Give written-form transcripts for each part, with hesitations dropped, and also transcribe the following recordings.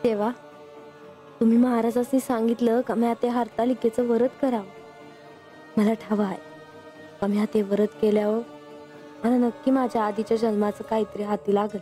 देवा, तुम्ही महाराजांनी सांगितलं का म्या ते हरतालिकेचं व्रत करावं. मला ठाव आहे का म्या ते व्रत केल्यावर मला नक्की माझ्या आधीच्या जन्माचं काहीतरी हाती लागल.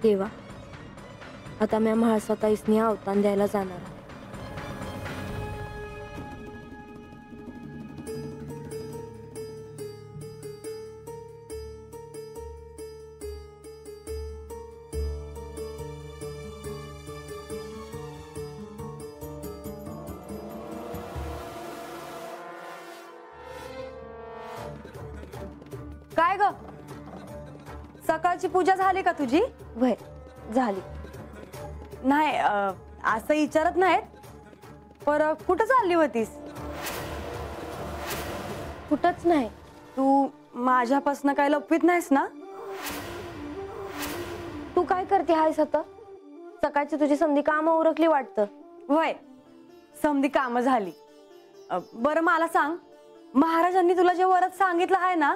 देवा, आता म्या म्हाळसाताईसनी अवतान द्यायला जाणार. काय ग, सकाळची पूजा झाली का तुझी? वय झाली. नाही असं विचारत नाहीत, पर कुठं चालली होतीस? कुठंच नाही. तू माझ्यापासून काय लपवीत नाहीस ना? तू काय करते हायस आता? सकाळची तुझी समधी कामं उरकली वाटतं. वय समधी कामं झाली. बरं मला सांग, महाराजांनी तुला जे व्रत सांगितलं आहे ना,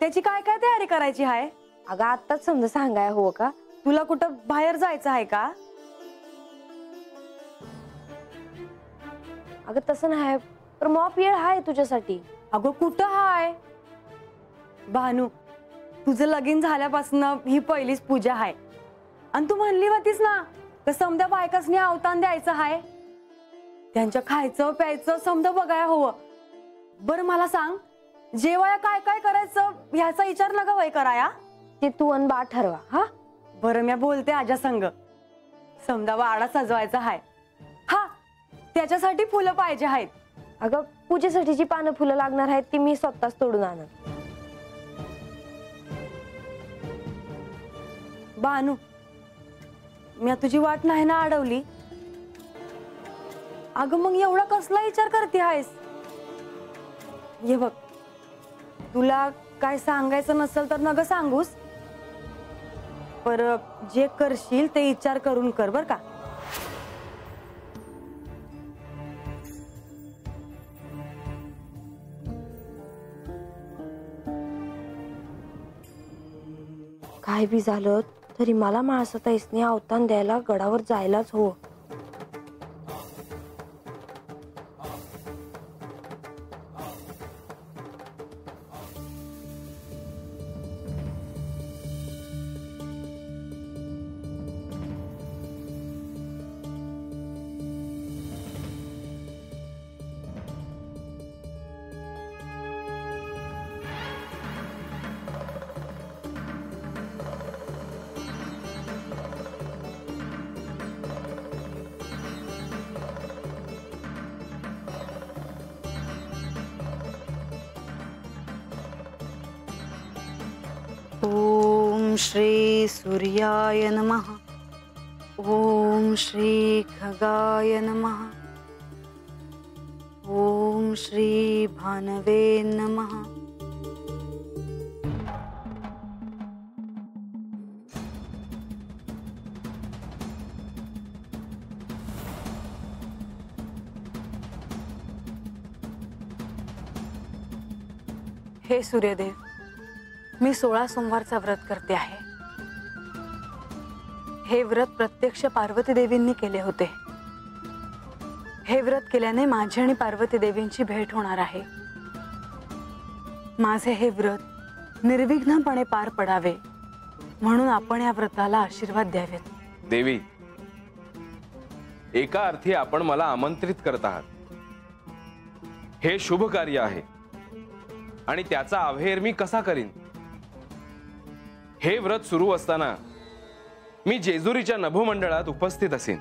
त्याची काय काय तयारी करायची आहे? अगं आत्ताच समजा सांगाय हो का? तुला कुठं बाहेर जायचं आहे का? अगं तसं नाही, पण मॉप येळ आहे तुझ्यासाठी. अगं कुठं हाय भानू, तुझं लगीन झाल्यापासून ही पहिलीच पूजा आहे. आणि तू म्हणली होतीस ना तर समध्या बायकासनी अवतान द्यायचं आहे, त्यांच्या खायचं प्यायचं समजा बघाय हवं. बरं मला सांग, जेवाया काय काय करायचं ह्याचा विचार नका वय कराया. ते तू अन बा ठरवा. हा बरं मी बोलते आजा संग. समजा वाडा सजवायचा आहे, हा त्याच्यासाठी फुलं पाहिजे आहेत. अगं पूजेसाठीची पानं फुलं लागणार आहेत ती मी स्वतःच तोडून आणन. बानू, मी तुझी वाट नाही ना अडवली. अगं मग एवढा कसला विचार करते आहेस? ये बघ, तुला काय सांगायचं नसेल तर नग सांगूस, पर जे करशील ते विचार करून कर बर का. काय बी झालं तरी मला म्हाळसाताईसनी अवतान द्यायला गडावर जायलाच हो. ओम श्री सूर्याय नमः. ओम श्री खगाय नमः. ओम श्री भानवे नमः. हे सूर्यदेव, मी 16 सोमवारचा व्रत करते आहे. हे व्रत प्रत्यक्ष पार्वती देवींनी केले होते. हे व्रत केल्याने माझी आणि पार्वती देवींची भेट होणार आहे. माझे हे व्रत निर्विघ्नपणे पार पडावे म्हणून आपण या व्रताला आशीर्वाद द्यावेत. देवी, एका अर्थी आपण मला आमंत्रित करत आहात. हे शुभ कार्य आहे आणि त्याचा अवहेर मी कसा करीन? हे व्रत सुरू असताना मी जेजुरीच्या नभोमंडळात उपस्थित असेन.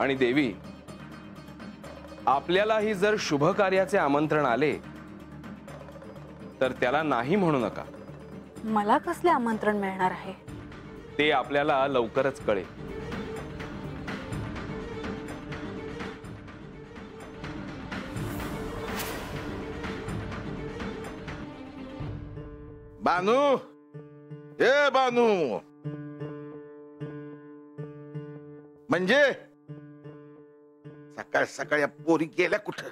आणि देवी, आपल्यालाही जर शुभ कार्याचे आमंत्रण आले तर त्याला नाही म्हणू नका. मला कसले आमंत्रण मिळणार आहे? ते आपल्याला लवकरच कळेल. बानू, ए बानू, म्हणजे सकाळ सकाळ या पोरी गेल्या कुठं?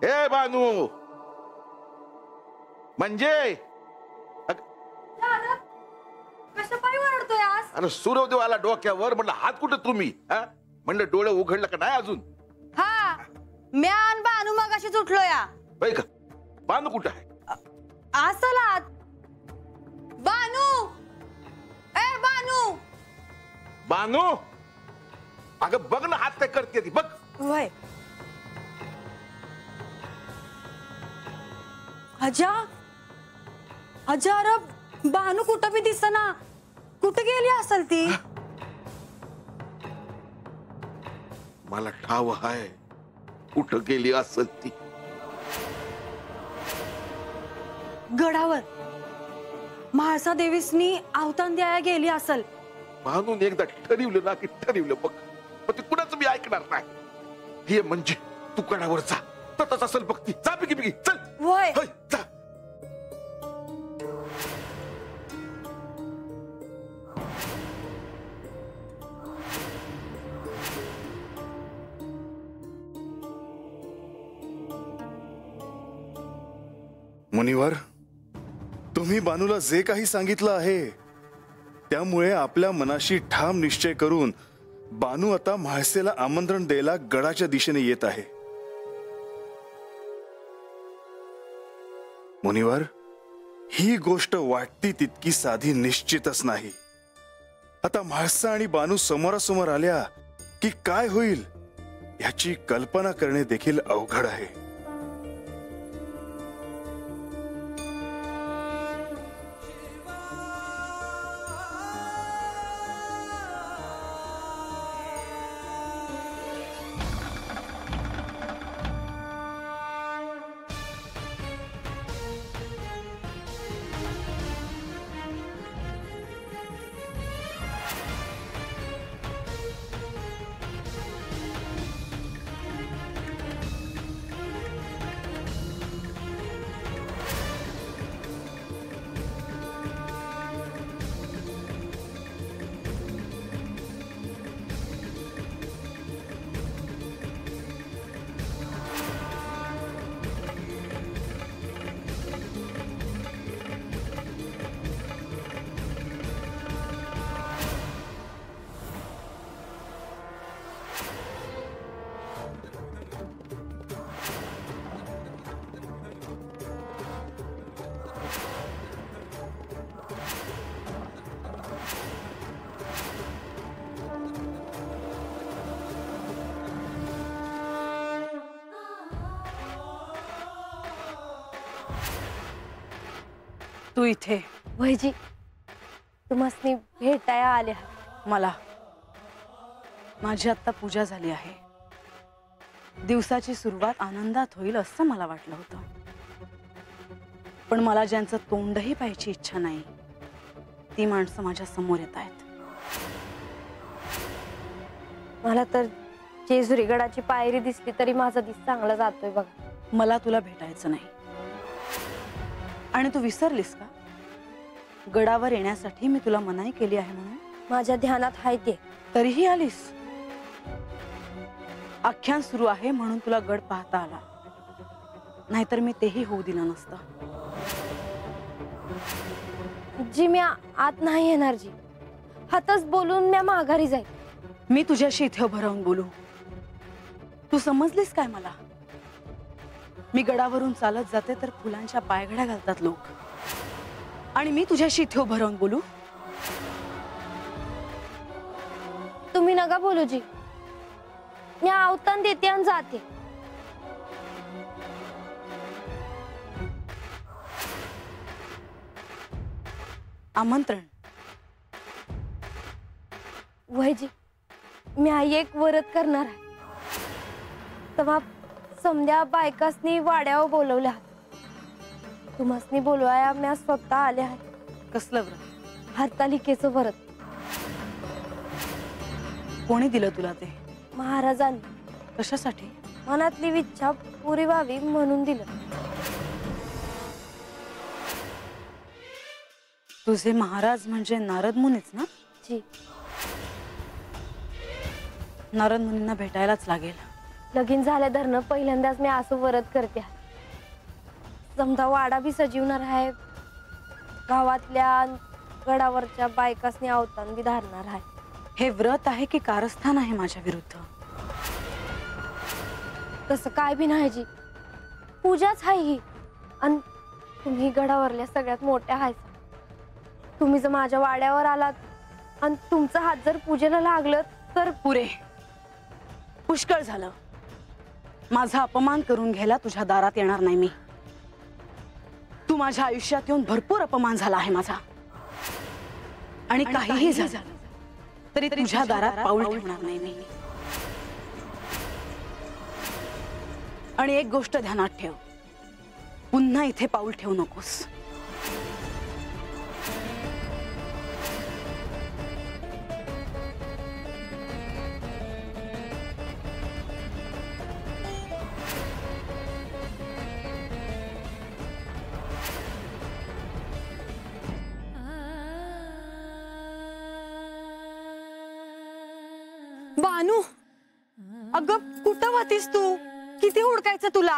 ए बानू, म्हणजे कसं पाय ओरडतोय आज? अरे सूर्यदेव आला डोक्यावर, म्हणलं हात कुठं तुम्ही? म्हणलं डोळे उघडलं का नाही अजून? हा, म्या आणि बानू मग अशीच उठलो या. होय का? बानू कुठं आहे? असला बानू, ए बानू. बानू, अगं बघ ना हात काय करते ती, बघ. वय अजा, अजा, अरे बानू कुठं बी दिसना. कुठं गेली असेल ती? मला ठाव आहे कुठं गेली असेल ती. गडावर म्हाळसा देवीसनी अवतान द्यायला गेली असेल. म्हणून एकदा ठरवलं ना की ठरवलं बघ, पण ते कुणाच मी ऐकणार नाही. हे म्हणजे तू कडावर जा, तसंच असेल बघ ती. जा पिकी पिकी, चल. वय होय, जा. मुनिवर, तुम्ही बानूला जे काही सांगितलं आहे त्यामुळे आपल्या मनाशी ठाम निश्चय करून बानू आता म्हाळसेला आमंत्रण द्यायला गडाच्या दिशेने येत आहे. मुनिवर, ही गोष्ट वाटती तितकी साधी निश्चितच नाही. आता म्हाळसा आणि बानू समोरासमोर आल्या की काय होईल याची कल्पना करणे देखील अवघड आहे. तू इथे? वयजी, तुम्हाला भेटाया आल्या. मला माझी आता पूजा झाली आहे. दिवसाची सुरुवात आनंदात होईल असं मला वाटलं होतं, पण मला ज्यांचं तोंडही पाहायची इच्छा नाही ती माणसं माझ्या समोर येत आहेत. मला तर जेजुरी गडाची पायरी दिसली तरी माझा दिस चांगला जातोय बघा. मला तुला भेटायचं नाही. आणि तू विसरलीस का गडावर येण्यासाठी मी तुला मनाई केली आहे म्हणून माझ्या ध्यानात आहे ते. तरीही आलीस. आख्यान सुरू आहे म्हणून तुला गड पाहता आला, नाहीतर मी तेही होऊ दिलं नसतं. जी मी आत नाही येणार जी. हातच बोलून मी माघारी जाईल. मी तुझ्याशी इथे उभं राहून बोलू? तू समजलीस काय मला? मी गडावरून चालत जाते तर फुलांच्या पायघड्या घालतात लोक, आणि मी तुझ्याशी इथे उभं राहून बोलू? तुम्ही नका बोलू जी. मी अवतान देते आणि जाते. आमंत्रण? वय जी, मी आई एक वरत करणार आहे. तेव्हा समध्या बायकासनी वाड्यावर बोलवल्या. तुम्हासनी बोलवाया मी स्वतः आले आहे. कसलं व्रत? हरतालिकेचं व्रत. कोणी दिलं तुला ते? महाराजांनी. कशासाठी? मनातली इच्छा पुरी व्हावी म्हणून दिलं. तुझे महाराज म्हणजे नारद मुनीच ना? जी. नारद मुनींना भेटायलाच लागेल. लगीन झाल्या धरणं पहिल्यांदाच मी असं व्रत करते आहे. समजा वाडा बी सजीवणार आहे. गावातल्या गडावरच्या बायकासनी अवतान बी धारणार आहे. हे व्रत आहे की कारस्थान आहे माझ्या विरुद्ध? तसं काय बी नाही जी. पूजाच आहे ही. आणि तुम्ही गडावरल्या सगळ्यात मोठ्या आहे. तुम्ही जर माझ्या वाड्यावर आलात आणि तुमचा हात जर पूजेला लागलं तर पुरे. पुष्कळ झालं. माझा अपमान करून घ्यायला तुझ्या दारात येणार नाही मी. तू माझ्या आयुष्यात येऊन भरपूर अपमान झाला आहे माझा, आणि काहीही झालं तरी तुझ्या दारात पाऊल ठेवणार नाही मी. आणि एक गोष्ट ध्यानात ठेव, पुन्हा इथे पाऊल ठेवू नकोस. बानू, अगं कुठं होतीस तू? किती हुडकायचं तुला?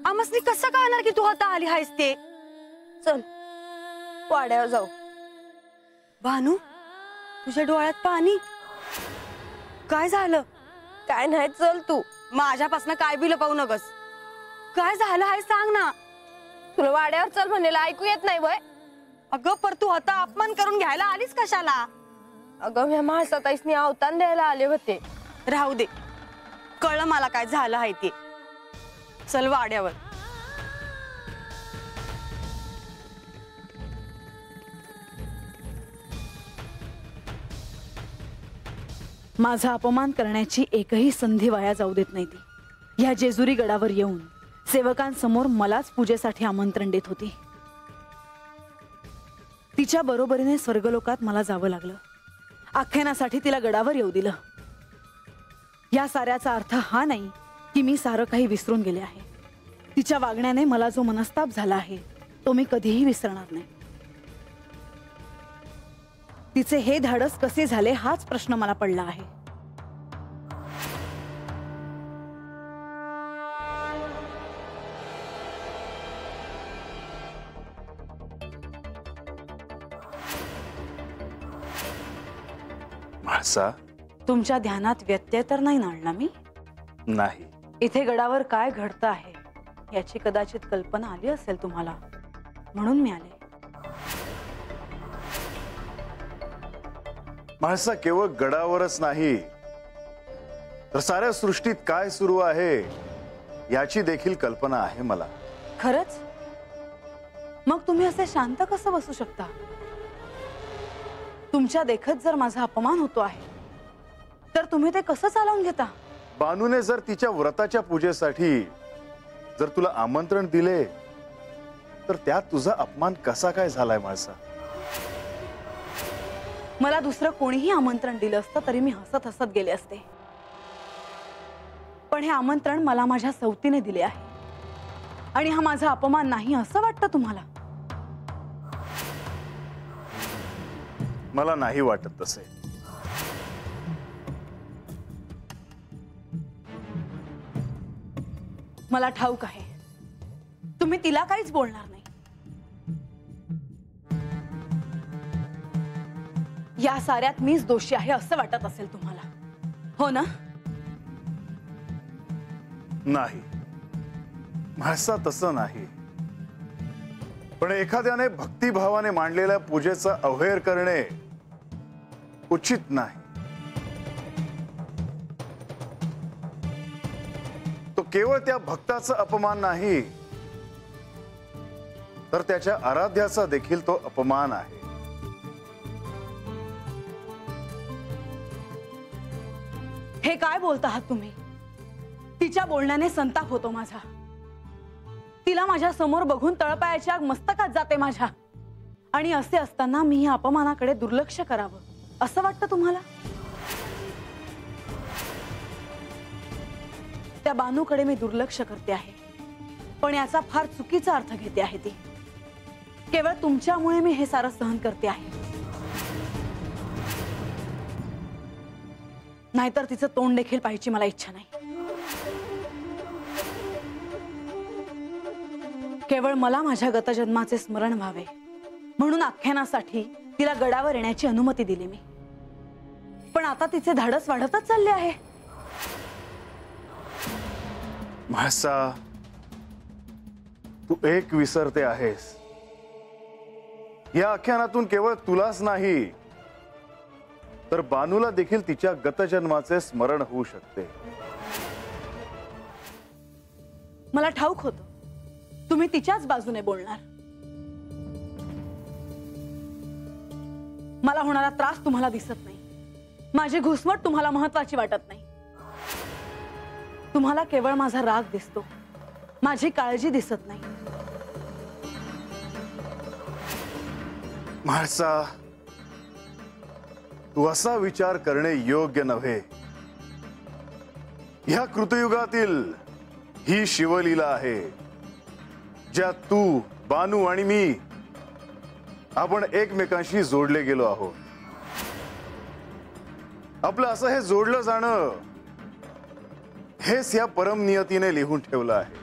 आमसनी कसं कळणार की तू आता आली आहेस ते? चल वाड्यावर जाऊ. बानू, तुझ्या डोळ्यात पाणी? काय झालं? काय नाही, चल तू. माझ्यापासून काय बी लपवू नकस. काय झालं आहे सांग ना. तुला वाड्यावर चल म्हणलेलं ऐकू येत नाही वय? अगं पर तू आता अपमान करून घ्यायला आलीस कशाला? अगं मी महासताईसनी अवतान द्यायला आले होते. राहू दे, कळलं मला काय झालं आहे ते. चल वाड्यावर. माझा अपमान करण्याची एकही संधी वाया जाऊ देत नाही ती. ह्या जेजुरी गडावर येऊन सेवकांसमोर मलाच पूजेसाठी आमंत्रण देत होती. तिच्या बरोबरीने स्वर्गलोकात मला जावं लागलं. आख्यानासाठी तिला गडावर येऊ दिलं. या साऱ्याचा अर्थ हा नाही की मी सारं काही विसरून गेले आहे. तिच्या वागण्याने मला जो मनस्ताप झाला आहे तो मी कधीही विसरणार नाही. तिचे हे धाडस कसे झाले हाच प्रश्न मला पडला आहे. म्हाळसा, तुमच्या ध्यानात व्यत्यय तर नाही आणला मी? नाही. इथे गडावर काय घडतं आहे याची कदाचित कल्पना आली असेल तुम्हाला, म्हणून मी आले. म्हाळसा, केवळ गडावरच नाही तर साऱ्या सृष्टीत काय सुरू आहे याची देखील कल्पना आहे मला. खरंच? मग तुम्ही असे शांत कसं बसू शकता? तुमच्या देखत जर माझा अपमान होतो आहे तर तुम्ही ते कसं चालवून घेता? बानूने जर तिच्या व्रताच्या पूजेसाठी जर तुला आमंत्रण दिले तर त्यात तुझा अपमान कसा काय झालाय म्हाळसा? मला दुसरं कोणीही आमंत्रण दिलं असतं तरी मी हसत हसत गेले असते. पण हे आमंत्रण मला माझ्या सवतीने दिले आहे आणि हा माझा अपमान नाही असं वाटतं तुम्हाला? मला नाही वाटत तसे. मला ठाऊक आहे तुम्ही तिला काहीच बोलणार नाही. या साऱ्यात मीच दोषी आहे असं वाटत असेल तुम्हाला, हो ना? नाही म्हाळसा, तसं नाही. पण एखाद्याने भक्तिभावाने मांडलेल्या पूजेचा अवहेर करणे उचित नाही. तो केवळ त्या भक्ताचा अपमान नाही, तर त्याच्या आराध्याचा देखील तो अपमान आहे. हे काय बोलता आहात तुम्ही? तिच्या बोलण्याने संताप होतो माझा. तिला माझ्या समोर बघून तळपायाची आग मस्तकात जाते माझ्या. आणि असे असताना मी या अपमानाकडे दुर्लक्ष करावं असं वाटतं तुम्हाला? त्या बानूकडे मी दुर्लक्ष करते आहे, पण याचा फार चुकीचा अर्थ घेते आहे ती. केवळ तुमच्यामुळे मी हे सारं सहन करते आहे. नाहीतर तिचं तोंड देखील पाहायची मला इच्छा नाही. केवळ मला माझ्या गतजन्माचे स्मरण व्हावे म्हणून आख्यानासाठी तिला गडावर येण्याची अनुमती दिली मी. पण आता तिचे धाडस वाढतच चालले आहे. म्हाळसा, तू एक विसरते आहेस. या आख्यानातून केवळ तुलाच नाही, तर बानूला देखील तिच्या गतजन्माचे स्मरण होऊ शकते. मला ठाऊक होतं तुम्ही तिच्याच बाजूने बोलणार. मला होणारा त्रास तुम्हाला दिसत नाही. माझी घुसमट तुम्हाला महत्वाची वाटत नाही. तुम्हाला केवळ माझा राग दिसतो, माझी काळजी दिसत नाही. म्हाळसा, तू असा विचार करणे योग्य नव्हे. ह्या कृतयुगातील ही शिवलीला आहे, ज्यात तू, बानू आणि मी आपण एकमेकांशी जोडले गेलो आहोत. आपलं असं हे जोडलं जाणं हेच या परमनियतीने लिहून ठेवलं आहे.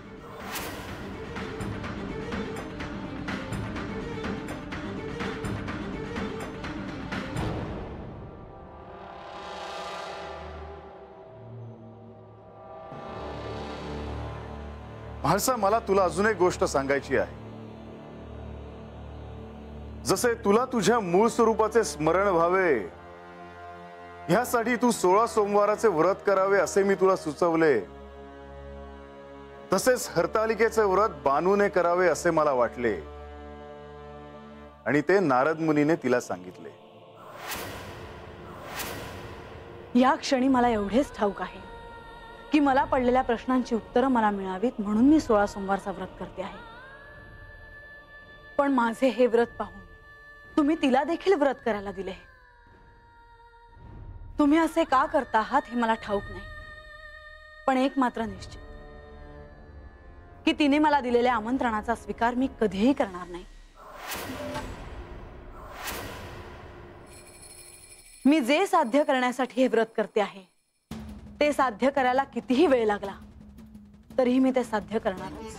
म्हाळसा, मला तुला अजून एक गोष्ट सांगायची आहे. जसे तुला तुझ्या मूळ स्वरूपाचे स्मरण व्हावे ह्यासाठी तू 16 सोमवाराचे व्रत करावे असे मी तुला सुचवले, तसेच हरतालिकेचे व्रत बानूने करावे असे मला वाटले आणि ते नारद मुनीने तिला सांगितले. या क्षणी मला एवढेच ठाऊक आहे की मला पडलेल्या प्रश्नांची उत्तरं मला मिळावीत म्हणून मी 16 सोमवारचा व्रत करते आहे. पण माझे हे व्रत पाहून तुम्ही तिला देखील व्रत करायला दिले. तुम्ही असे का करता आहात हे मला ठाऊक नाही, पण एक मात्र निश्चित की तिने मला दिलेल्या आमंत्रणाचा स्वीकार मी कधीही करणार नाही. मी जे साध्य करण्यासाठी हे व्रत करते आहे ते साध्य करायला कितीही वेळ लागला तरीही मी ते साध्य करणारच.